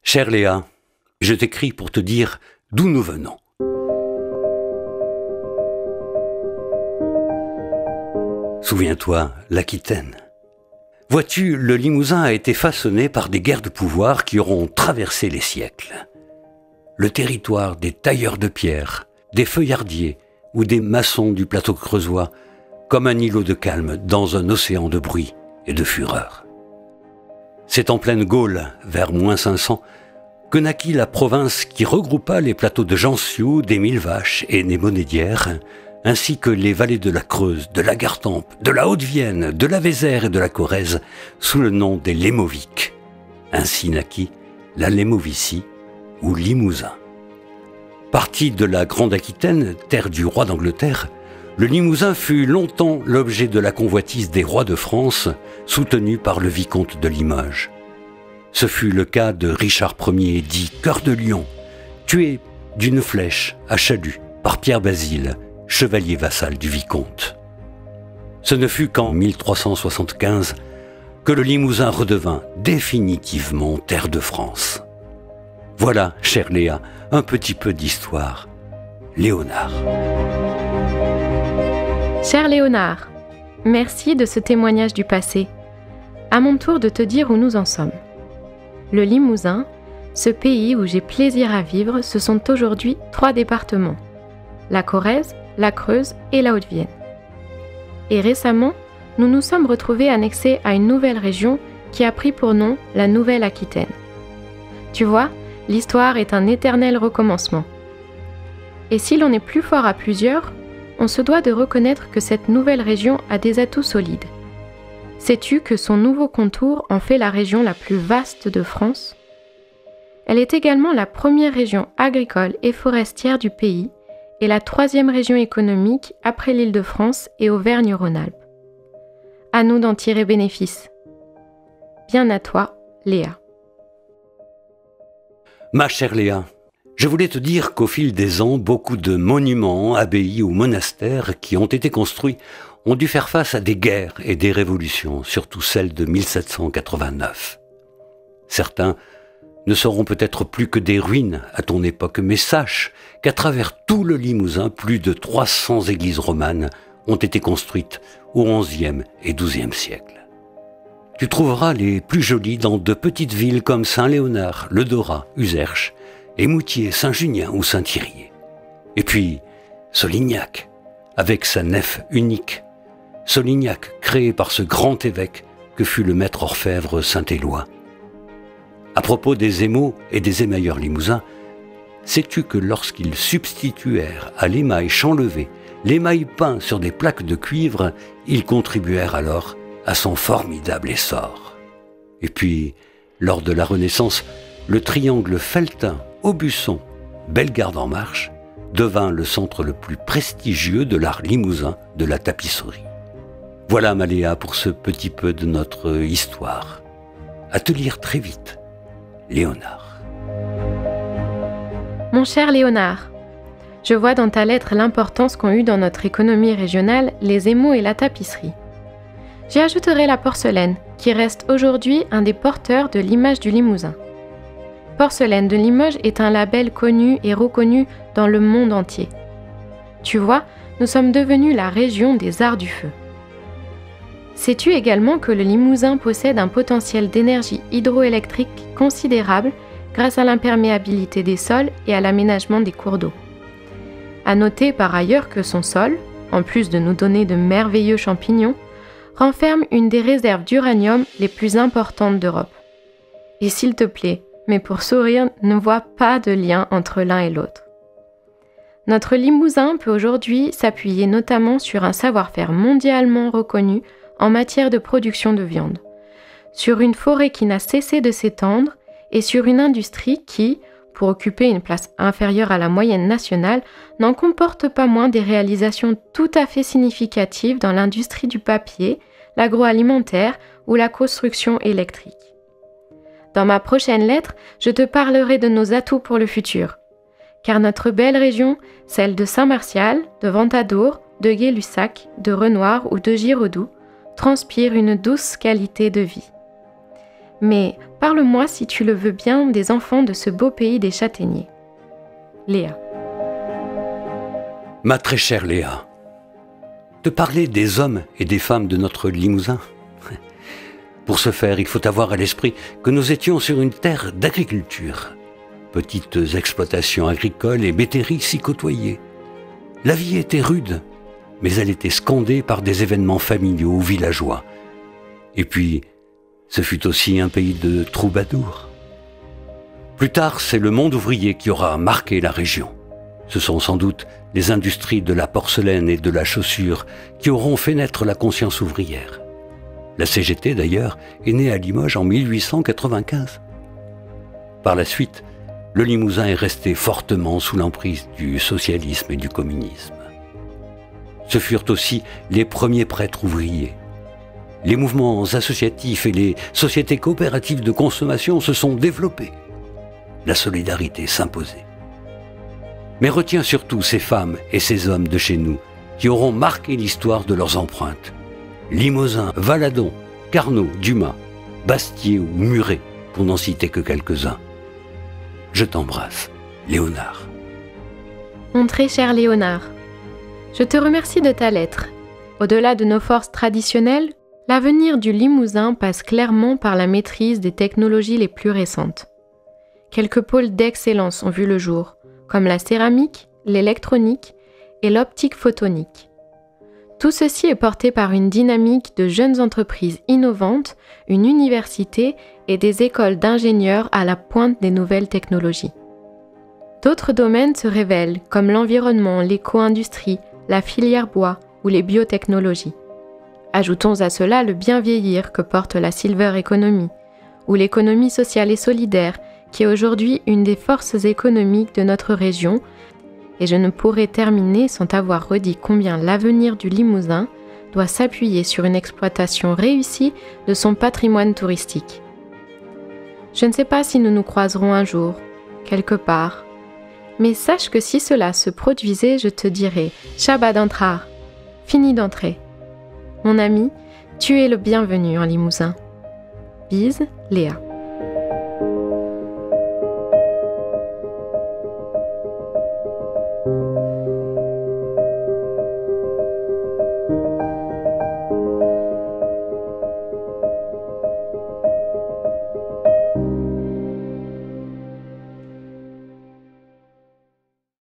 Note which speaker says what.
Speaker 1: Chère Léa, je t'écris pour te dire d'où nous venons. Souviens-toi, l'Aquitaine. Vois-tu, le Limousin a été façonné par des guerres de pouvoir qui auront traversé les siècles. Le territoire des tailleurs de pierre, des feuillardiers ou des maçons du plateau creusois, comme un îlot de calme dans un océan de bruit et de fureur. C'est en pleine Gaule, vers -500, que naquit la province qui regroupa les plateaux de Jansiou, des Mille Vaches et des Monédières, ainsi que les vallées de la Creuse, de la Gartempe, de la Haute-Vienne, de la Vézère et de la Corrèze, sous le nom des Lémoviques. Ainsi naquit la Lémovicie ou Limousin. Parti de la Grande Aquitaine, terre du roi d'Angleterre, le Limousin fut longtemps l'objet de la convoitise des rois de France, soutenu par le vicomte de Limoges. Ce fut le cas de Richard Ier, dit Cœur de Lion, tué d'une flèche à Chalut par Pierre Basile, chevalier vassal du vicomte. Ce ne fut qu'en 1375 que le Limousin redevint définitivement terre de France. Voilà, chère Léa, un petit peu d'histoire. Léonard.
Speaker 2: Cher Léonard, merci de ce témoignage du passé. À mon tour de te dire où nous en sommes. Le Limousin, ce pays où j'ai plaisir à vivre, ce sont aujourd'hui 3 départements. La Corrèze, la Creuse et la Haute-Vienne. Et récemment, nous nous sommes retrouvés annexés à une nouvelle région qui a pris pour nom la Nouvelle-Aquitaine. Tu vois, l'histoire est un éternel recommencement. Et si l'on est plus fort à plusieurs, on se doit de reconnaître que cette nouvelle région a des atouts solides. Sais-tu que son nouveau contour en fait la région la plus vaste de France ? Elle est également la première région agricole et forestière du pays et la 3e région économique après l'Île-de-France et Auvergne-Rhône-Alpes. À nous d'en tirer bénéfice. Bien à toi, Léa.
Speaker 1: Ma chère Léa, je voulais te dire qu'au fil des ans, beaucoup de monuments, abbayes ou monastères qui ont été construits ont dû faire face à des guerres et des révolutions, surtout celle de 1789. Certains ne seront peut-être plus que des ruines à ton époque, mais sache qu'à travers tout le Limousin, plus de 300 églises romanes ont été construites au XIe et XIIe siècle. Tu trouveras les plus jolies dans de petites villes comme Saint-Léonard, Le Dorat, Uzerche, Émoutier, Saint-Junien ou Saint-Thirier. Et puis Solignac, avec sa nef unique. Solignac, créé par ce grand évêque que fut le maître orfèvre Saint-Éloi. À propos des émaux et des émailleurs limousins, sais-tu que lorsqu'ils substituèrent à l'émail chanlevé l'émail peint sur des plaques de cuivre, ils contribuèrent alors à son formidable essor. Et puis, lors de la Renaissance, le triangle Felletin, Aubusson, Bellegarde en Marche devint le centre le plus prestigieux de l'art limousin de la tapisserie. Voilà, Maléa, pour ce petit peu de notre histoire. À te lire très vite, Léonard.
Speaker 2: Mon cher Léonard, je vois dans ta lettre l'importance qu'ont eu dans notre économie régionale les émaux et la tapisserie. J'y ajouterai la porcelaine, qui reste aujourd'hui un des porteurs de l'image du Limousin. Porcelaine de Limoges est un label connu et reconnu dans le monde entier. Tu vois, nous sommes devenus la région des arts du feu. Sais-tu également que le Limousin possède un potentiel d'énergie hydroélectrique considérable grâce à l'imperméabilité des sols et à l'aménagement des cours d'eau. À noter par ailleurs que son sol, en plus de nous donner de merveilleux champignons, renferme une des réserves d'uranium les plus importantes d'Europe. Et s'il te plaît, mais pour sourire, ne vois pas de lien entre l'un et l'autre. Notre Limousin peut aujourd'hui s'appuyer notamment sur un savoir-faire mondialement reconnu en matière de production de viande, sur une forêt qui n'a cessé de s'étendre et sur une industrie qui, pour occuper une place inférieure à la moyenne nationale, n'en comporte pas moins des réalisations tout à fait significatives dans l'industrie du papier, l'agroalimentaire ou la construction électrique. Dans ma prochaine lettre, je te parlerai de nos atouts pour le futur, car notre belle région, celle de Saint-Martial, de Ventadour, de Gay-Lussac, de Renoir ou de Giraudoux, transpire une douce qualité de vie. Mais parle-moi, si tu le veux bien, des enfants de ce beau pays des châtaigniers. Léa.
Speaker 1: Ma très chère Léa, te parler des hommes et des femmes de notre Limousin. Pour ce faire, il faut avoir à l'esprit que nous étions sur une terre d'agriculture. Petites exploitations agricoles et métairies s'y côtoyaient. La vie était rude, mais elle était scandée par des événements familiaux ou villageois. Et puis, ce fut aussi un pays de troubadours. Plus tard, c'est le monde ouvrier qui aura marqué la région. Ce sont sans doute les industries de la porcelaine et de la chaussure qui auront fait naître la conscience ouvrière. La CGT, d'ailleurs, est née à Limoges en 1895. Par la suite, le Limousin est resté fortement sous l'emprise du socialisme et du communisme. Ce furent aussi les premiers prêtres ouvriers. Les mouvements associatifs et les sociétés coopératives de consommation se sont développés. La solidarité s'imposait. Mais retiens surtout ces femmes et ces hommes de chez nous qui auront marqué l'histoire de leurs empreintes. Limousin, Valadon, Carnot, Dumas, Bastier ou Muret, pour n'en citer que quelques-uns. Je t'embrasse, Léonard.
Speaker 2: Mon très cher Léonard, je te remercie de ta lettre. Au-delà de nos forces traditionnelles, l'avenir du Limousin passe clairement par la maîtrise des technologies les plus récentes. Quelques pôles d'excellence ont vu le jour, comme la céramique, l'électronique et l'optique photonique. Tout ceci est porté par une dynamique de jeunes entreprises innovantes, une université et des écoles d'ingénieurs à la pointe des nouvelles technologies. D'autres domaines se révèlent, comme l'environnement, l'éco-industrie, la filière bois ou les biotechnologies. Ajoutons à cela le bien vieillir que porte la silver economy, ou l'économie sociale et solidaire, qui est aujourd'hui une des forces économiques de notre région, et je ne pourrais terminer sans t'avoir redit combien l'avenir du Limousin doit s'appuyer sur une exploitation réussie de son patrimoine touristique. Je ne sais pas si nous nous croiserons un jour, quelque part, mais sache que si cela se produisait, je te dirais « Shabbat d'entrar, fini d'entrer ». Mon ami, tu es le bienvenu en Limousin. Bise, Léa.